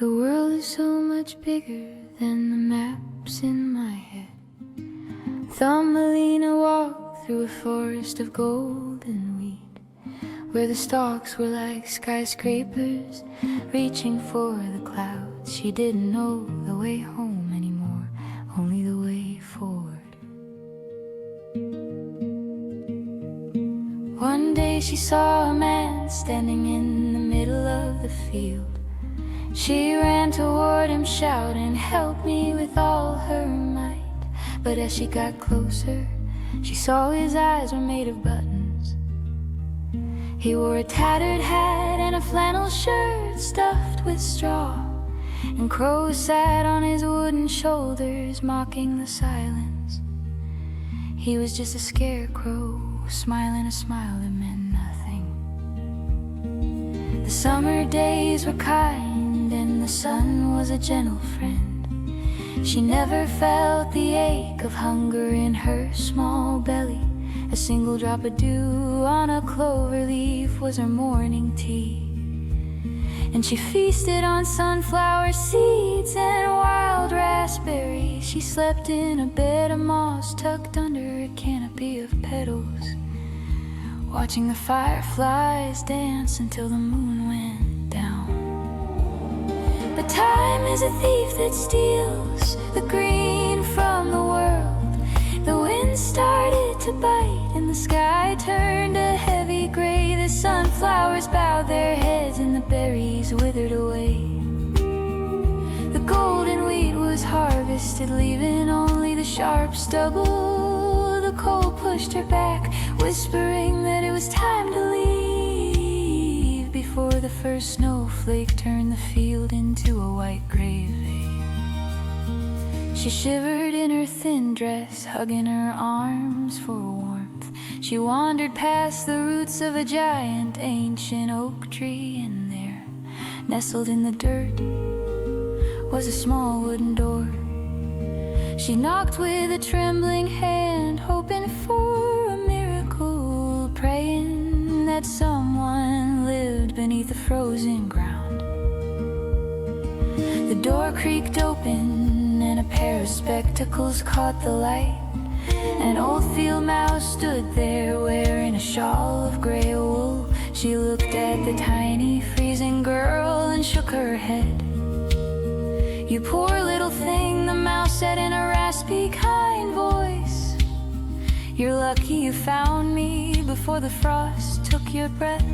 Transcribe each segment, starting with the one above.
The world is so much bigger than the maps in my head. Thumbelina walked through a forest of golden weed, where the stalks were like skyscrapers reaching for the clouds. She didn't know the way home anymore, only the way forward. One day she saw a man standing in the middle of the field. She ran toward him shouting, "Help me," with all her might. But as she got closer, she saw his eyes were made of buttons. He wore a tattered hat and a flannel shirt stuffed with straw, and crows sat on his wooden shoulders, mocking the silence. He was just a scarecrow, smiling a smile that meant nothing. The summer days were kind, and the sun was a gentle friend. She never felt the ache of hunger in her small belly. A single drop of dew on a clover leaf was her morning tea. And she feasted on sunflower seeds and wild raspberries. She slept in a bed of moss tucked under a canopy of petals, watching the fireflies dance until the moon went down. But time is a thief that steals the green from the world. The wind started to bite and the sky turned a heavy gray. The sunflowers bowed their heads and the berries withered away. The golden wheat was harvested, leaving only the sharp stubble. The cold pushed her back, whispering that it was time to leave before the first snowflake turned the field into a white grave. She shivered in her thin dress, hugging her arms for warmth. She wandered past the roots of a giant ancient oak tree, and there, nestled in the dirt, was a small wooden door. She knocked with a trembling hand, hoping for a miracle, praying that someone lived beneath the frozen ground. The door creaked open and a pair of spectacles caught the light. An old field mouse stood there wearing a shawl of gray wool. She looked at the tiny freezing girl and shook her head. "You poor little thing," the mouse said in a raspy, kind voice. "You're lucky you found me before the frost took your breath."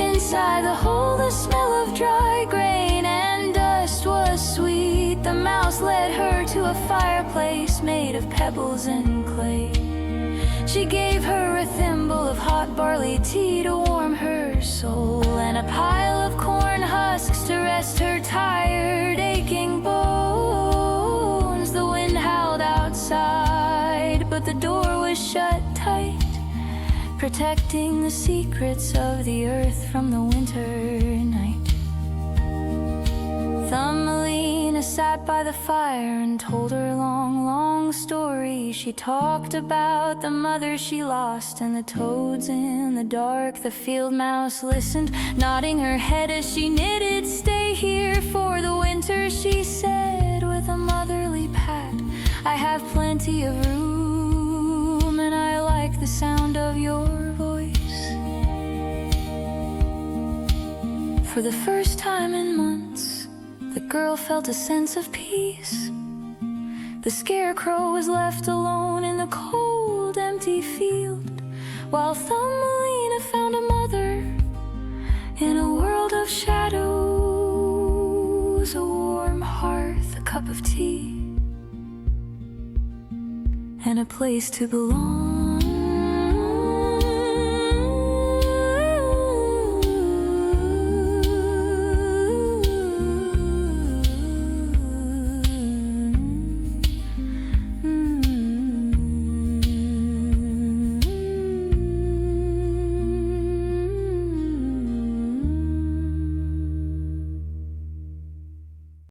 Inside the hole, the smell of dry grain and dust was sweet. The mouse led her to a fireplace made of pebbles and clay. She gave her a thimble of hot barley tea to warm her soul, and a pile of corn husks to rest her tired, aching bones. The wind howled outside, but the door was shut tight, protecting the secrets of the earth from the winter night. Thumbelina sat by the fire and told her long, long story. She talked about the mother she lost and the toads in the dark. The field mouse listened, nodding her head as she knitted. "Stay here for the winter," she said with a motherly pat. "I have plenty of room and I like the sound of your voice." For the first time in months, the girl felt a sense of peace. The scarecrow was left alone in the cold, empty field, while Thumbelina found a mother in a world of shadows, a warm hearth, a cup of tea, and a place to belong.